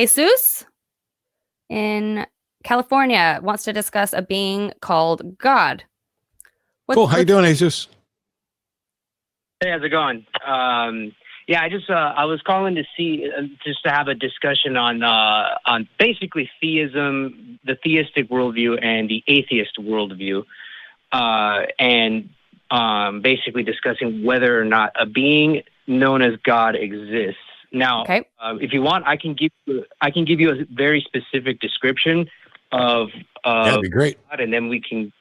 Jesus in California wants to discuss a being called God. Cool. How you doing, Jesus? Hey, how's it going? Yeah, I was calling to see just to have a discussion on basically theism, the theistic worldview, and the atheist worldview, and basically discussing whether or not a being known as God exists. Now, Okay. If you want, I can give you a very specific description of That'd be great. God, and then we can.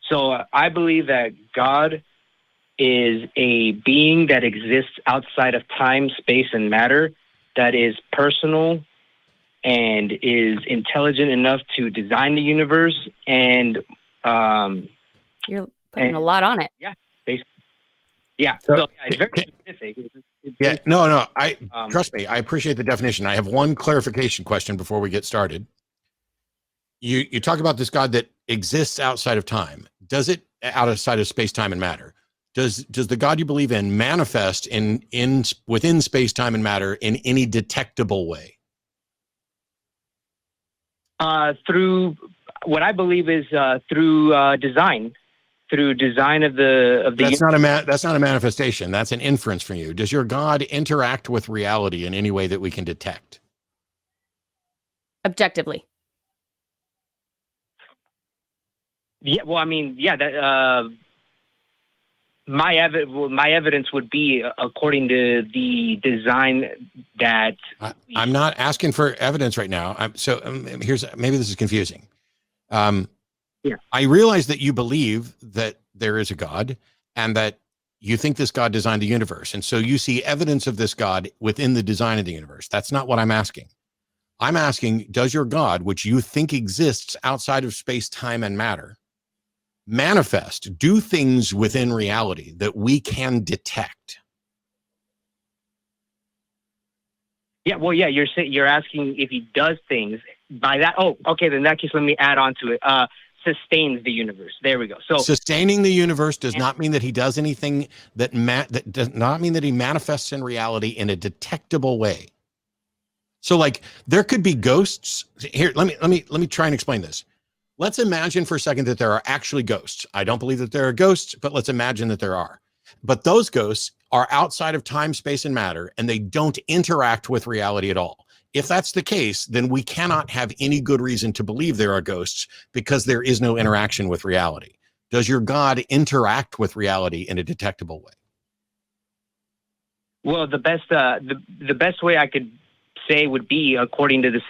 So I believe that God is a being that exists outside of time, space, and matter, that is personal and is intelligent enough to design the universe. And you're putting a lot on it. Yeah, basically. Yeah, so it's very specific. No. Trust me. I appreciate the definition. I have one clarification question before we get started. You talk about this God that exists outside of time. Does it outside of space, time, and matter? Does the God you believe in manifest within space, time, and matter in any detectable way? Through what I believe is through design. Through design of the. That's not a manifestation. That's an inference from you. Does your God interact with reality in any way that we can detect? Objectively. Yeah. Well, I mean, yeah. That my evidence would be according to the design that. I'm not asking for evidence right now. Maybe this is confusing. Yeah. I realize that you believe that there is a God and that you think this God designed the universe. And so you see evidence of this God within the design of the universe. That's not what I'm asking. I'm asking, does your God, which you think exists outside of space, time, and matter, manifest, do things within reality that we can detect? Yeah. Well, yeah, you're asking if he does things by that. Oh, okay. Then in that case, let me add on to it. Sustains the universe. There we go. So sustaining the universe does not mean that he does anything that does not mean that he manifests in reality in a detectable way. So like there could be ghosts here. Let me try and explain this. Let's imagine for a second that there are actually ghosts. I don't believe that there are ghosts, but let's imagine that there are. But those ghosts are outside of time, space, and matter, and they don't interact with reality at all. If that's the case, then we cannot have any good reason to believe there are ghosts because there is no interaction with reality. Does your God interact with reality in a detectable way? Well, the best way I could say would be according to the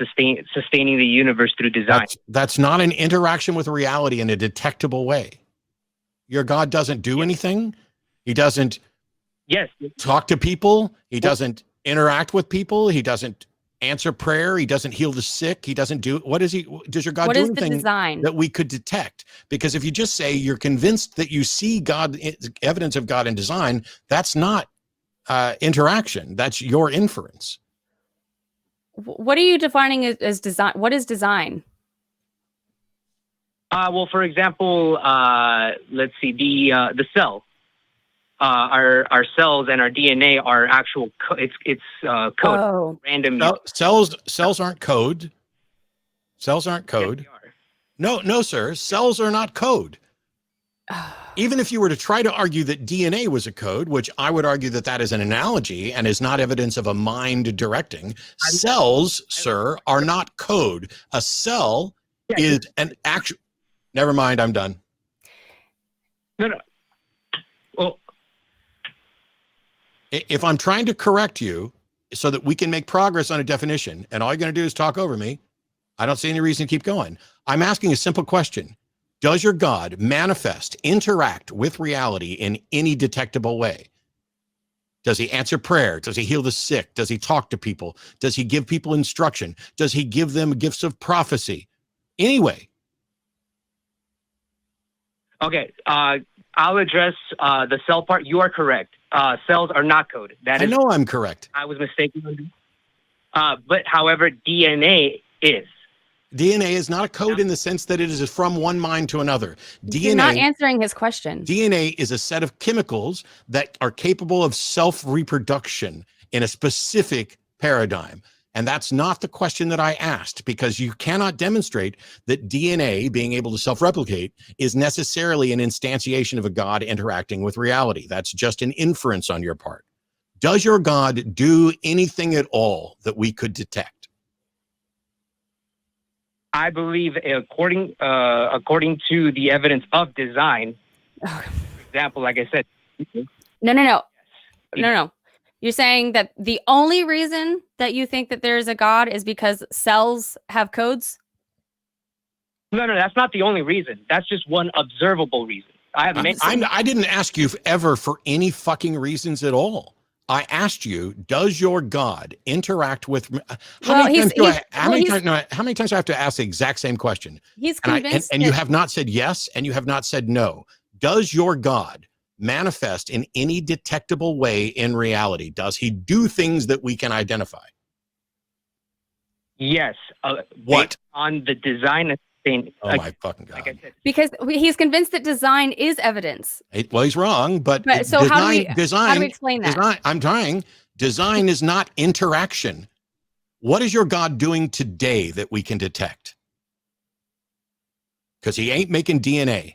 sustaining the universe through design. That's not an interaction with reality in a detectable way. Your God doesn't do anything. He doesn't talk to people. He doesn't interact with people. He doesn't answer prayer. He doesn't heal the sick. He doesn't do, does your God do anything that we could detect? Because if you just say you're convinced that you see God, evidence of God in design, that's not interaction. That's your inference. What are you defining as design? What is design? Well, for example, let's see, the cell. Our cells and our DNA are actual. It's code. Oh. Random. Cells aren't code. Cells aren't code. Yes, they are. No, sir. Cells are not code. Even if you were to try to argue that DNA was a code, which I would argue that is an analogy and is not evidence of a mind directing, cells, sir, are not code. A cell is an actual. Never mind. I'm done. No. Well, if I'm trying to correct you so that we can make progress on a definition, and all you're going to do is talk over me, I don't see any reason to keep going. I'm asking a simple question. Does your God manifest, interact with reality in any detectable way? Does he answer prayer? Does he heal the sick? Does he talk to people? Does he give people instruction? Does he give them gifts of prophecy? Anyway. Okay. I'll address the cell part. You are correct. Cells are not code. I know I'm correct. I was mistaken. But however, DNA is. DNA is not a code in the sense that it is from one mind to another. You're not answering his question. DNA is a set of chemicals that are capable of self-reproduction in a specific paradigm. And that's not the question that I asked, because you cannot demonstrate that DNA being able to self-replicate is necessarily an instantiation of a God interacting with reality. That's just an inference on your part. Does your God do anything at all that we could detect? I believe, according to the evidence of design, for example, like I said. No. You're saying that the only reason that you think that there is a God is because cells have codes? No, that's not the only reason. That's just one observable reason. I didn't ask you ever for any fucking reasons at all. I asked you, does your God interact with? How many times do I have to ask the exact same question? He's convinced, and you have not said yes, and you have not said no. Does your God manifest in any detectable way in reality? Does he do things that we can identify? Yes. What? Based on the design of thing. Oh my fucking God. Like I said, because he's convinced that design is evidence. Well, he's wrong, but so how do we explain that? I'm trying. Design is not interaction. What is your God doing today that we can detect? Because he ain't making DNA.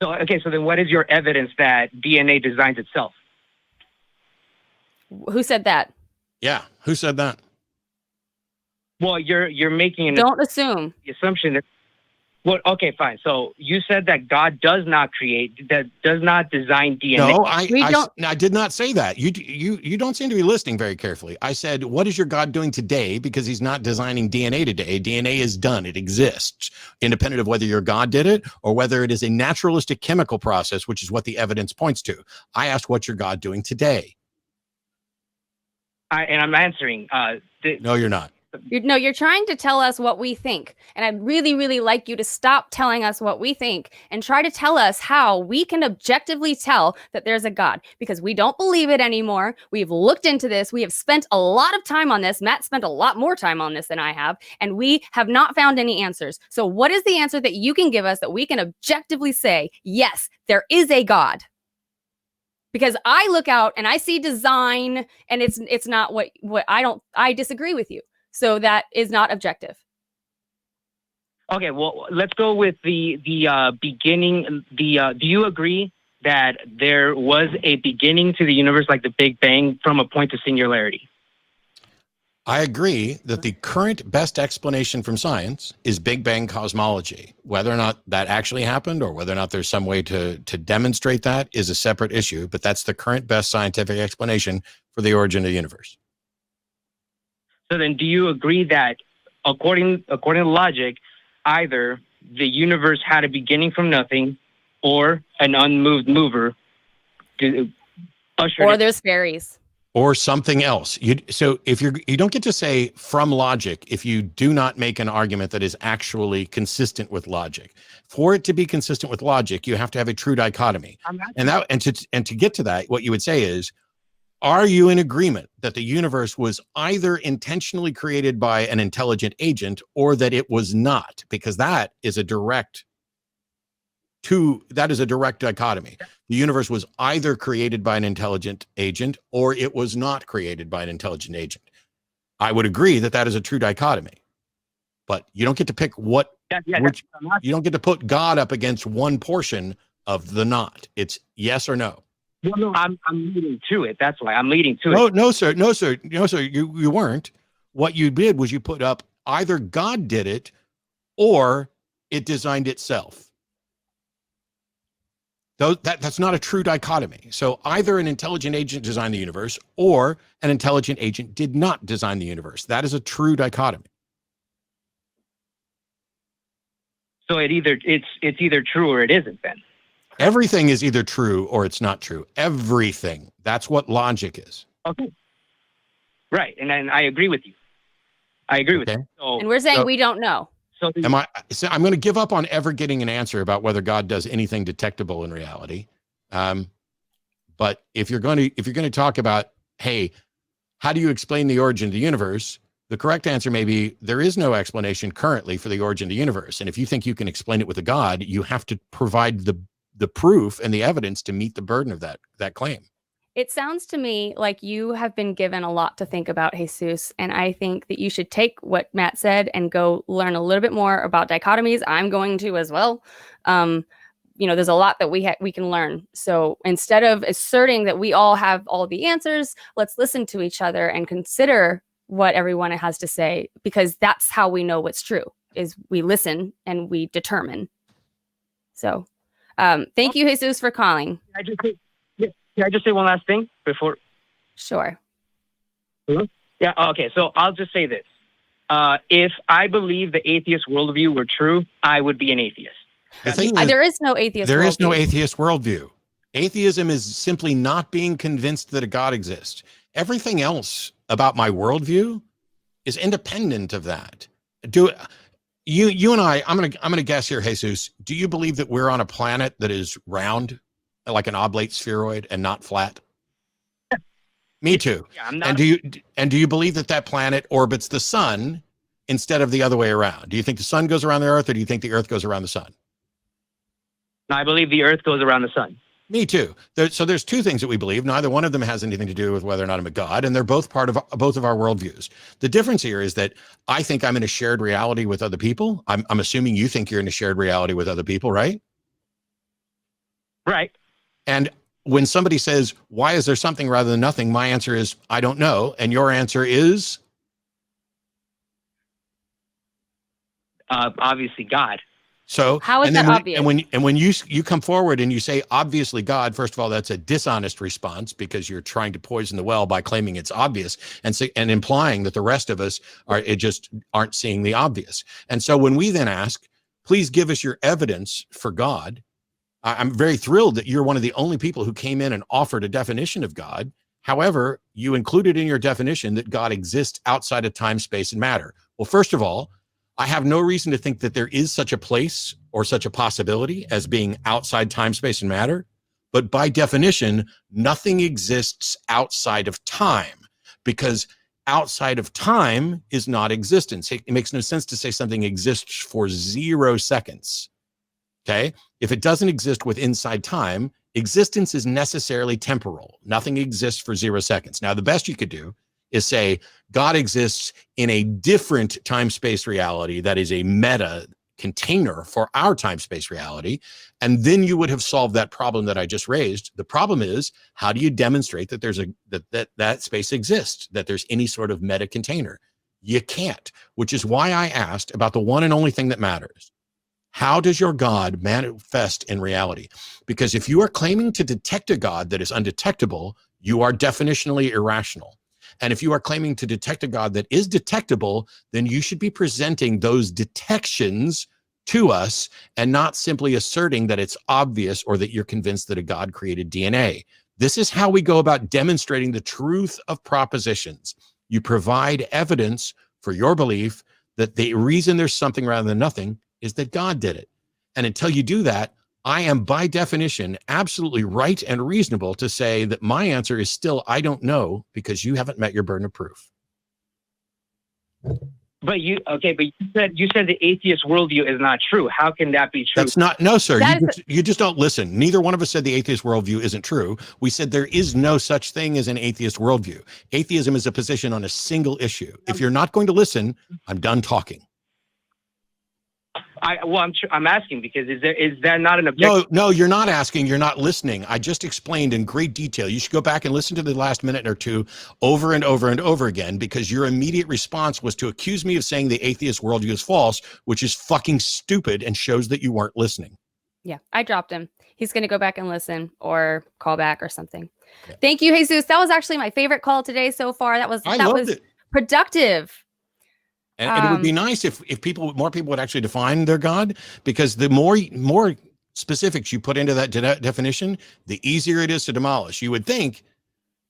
So then what is your evidence that DNA designs itself? Who said that? Yeah, who said that? Well, you're making Don't assume. the assumption that. Well, okay, fine. So you said that God does not create, that does not design DNA. No, I did not say that. You don't seem to be listening very carefully. I said, what is your God doing today? Because he's not designing DNA today. DNA is done. It exists, independent of whether your God did it or whether it is a naturalistic chemical process, which is what the evidence points to. I asked, what's your God doing today? And I'm answering. No, you're not. You're trying to tell us what we think. And I'd really, really like you to stop telling us what we think and try to tell us how we can objectively tell that there's a God, because we don't believe it anymore. We've looked into this. We have spent a lot of time on this. Matt spent a lot more time on this than I have, and we have not found any answers. So what is the answer that you can give us that we can objectively say, yes, there is a God? Because I look out and I see design, and it's not what I disagree with you. So that is not objective. Okay, well, let's go with the beginning. Do you agree that there was a beginning to the universe, like the Big Bang, from a point of singularity? I agree that the current best explanation from science is Big Bang cosmology. Whether or not that actually happened or whether or not there's some way to demonstrate that is a separate issue, but that's the current best scientific explanation for the origin of the universe. So then do you agree that according to logic, either the universe had a beginning from nothing or an unmoved mover to usher or there's fairies or something else? So if you don't get to say from logic if you do not make an argument that is actually consistent with logic. For it to be consistent with logic, you have to have a true dichotomy. And to get to that, what you would say is, are you in agreement that the universe was either intentionally created by an intelligent agent or that it was not? Because that is a direct dichotomy. The universe was either created by an intelligent agent or it was not created by an intelligent agent. I would agree that that is a true dichotomy, but you don't get to pick you don't get to put God up against one portion of the not. It's yes or no. Well, no, I'm leading to it. That's why I'm leading to it. No, sir. You weren't. What you did was you put up either God did it or it designed itself. That's not a true dichotomy. So either an intelligent agent designed the universe or an intelligent agent did not design the universe. That is a true dichotomy. So it's either true or it isn't then. Everything is either true or it's not true. Everything. That's what logic is. Okay. Right. And I agree with you. I agree with you. So, and we're saying we don't know. So I'm going to give up on ever getting an answer about whether God does anything detectable in reality. But if you're going to talk about, hey, how do you explain the origin of the universe? The correct answer may be there is no explanation currently for the origin of the universe. And if you think you can explain it with a God, you have to provide the proof and the evidence to meet the burden of that claim. It sounds to me like you have been given a lot to think about, Jesus, and I think that you should take what Matt said and go learn a little bit more about dichotomies. I'm going to as well. There's a lot that we can learn. So instead of asserting that we all have all the answers, let's listen to each other and consider what everyone has to say, because that's how we know what's true, is we listen and we determine. So thank you, Jesus, for calling. Can I just say one last thing before? Sure. Yeah. Okay. So I'll just say this. If I believe the atheist worldview were true, I would be an atheist. The thing is, there is no atheist there worldview. is no atheist worldview. Atheism is simply not being convinced that a God exists. Everything else about my worldview is independent of that. You and I'm gonna guess here, Jesus. Do you believe that we're on a planet that is round, like an oblate spheroid, and not flat? Me too. Yeah, I'm not. And do you believe that planet orbits the sun instead of the other way around? Do you think the sun goes around the Earth, or do you think the Earth goes around the sun? I believe the Earth goes around the sun. Me too. So there's two things that we believe. Neither one of them has anything to do with whether or not I'm a God, and they're both part of both of our worldviews. The difference here is that I think I'm in a shared reality with other people. I'm assuming you think you're in a shared reality with other people, right? Right. And when somebody says, why is there something rather than nothing? My answer is, I don't know. And your answer is? Obviously God. So how is that obvious? And when you come forward and you say, obviously God, first of all, that's a dishonest response, because you're trying to poison the well by claiming it's obvious and implying that the rest of us just aren't seeing the obvious. And so when we then ask, please give us your evidence for God, I'm very thrilled that you're one of the only people who came in and offered a definition of God. However, you included in your definition that God exists outside of time, space, and matter. Well, first of all, I have no reason to think that there is such a place or such a possibility as being outside time, space, and matter. But by definition, nothing exists outside of time, because outside of time is not existence. It makes no sense to say something exists for 0 seconds. Okay? If it doesn't exist with inside time, existence is necessarily temporal. Nothing exists for 0 seconds. Now, the best you could do is say God exists in a different time-space reality that is a meta container for our time-space reality, and then you would have solved that problem that I just raised. The problem is, how do you demonstrate that there's that space exists, that there's any sort of meta container? You can't, which is why I asked about the one and only thing that matters. How does your God manifest in reality? Because if you are claiming to detect a God that is undetectable, you are definitionally irrational. And if you are claiming to detect a God that is detectable, then you should be presenting those detections to us and not simply asserting that it's obvious or that you're convinced that a God created DNA. This is how we go about demonstrating the truth of propositions. You provide evidence for your belief that the reason there's something rather than nothing is that God did it. And until you do that, I am by definition absolutely right and reasonable to say that my answer is still, I don't know, because you haven't met your burden of proof. But you said the atheist worldview is not true. How can that be true? That's not, no, sir. You just don't listen. Neither one of us said the atheist worldview isn't true. We said there is no such thing as an atheist worldview. Atheism is a position on a single issue. If you're not going to listen, I'm done talking. I'm asking because is there not an objection? No, you're not asking. You're not listening. I just explained in great detail. You should go back and listen to the last minute or two over and over and over again, because your immediate response was to accuse me of saying the atheist worldview is false, which is fucking stupid and shows that you weren't listening. Yeah, I dropped him. He's going to go back and listen or call back or something. Yeah. Thank you, Jesus. That was actually my favorite call today so far. That was productive. And it would be nice if more people would actually define their God, because the more specifics you put into that definition, the easier it is to demolish. You would think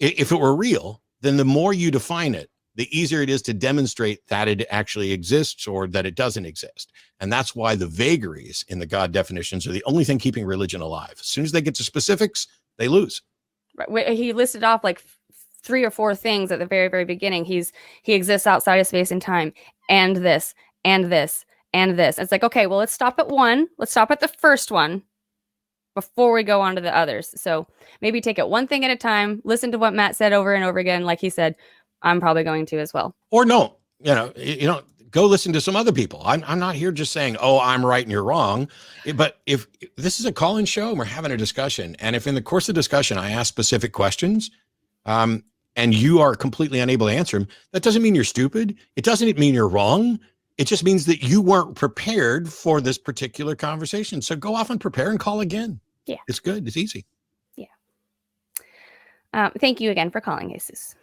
if it were real, then the more you define it, the easier it is to demonstrate that it actually exists or that it doesn't exist. And that's why the vagaries in the God definitions are the only thing keeping religion alive. As soon as they get to specifics, they lose. Right. He listed off like 3 or 4 things at the very, very beginning. He exists outside of space and time, and this, and this, and this. It's like, okay, well, let's stop at one. Let's stop at the first one. before we go on to the others. So maybe take it one thing at a time, listen to what Matt said over and over again. Like he said, I'm probably going to as well. Or no, you know, go listen to some other people. I'm not here just saying, oh, I'm right and you're wrong. But if this is a call-in show and we're having a discussion, and if in the course of discussion I ask specific questions, and you are completely unable to answer them, that doesn't mean you're stupid. It doesn't mean you're wrong. It just means that you weren't prepared for this particular conversation. So go off and prepare and call again. Yeah. It's good. It's easy. Yeah. Thank you again for calling, Jesus.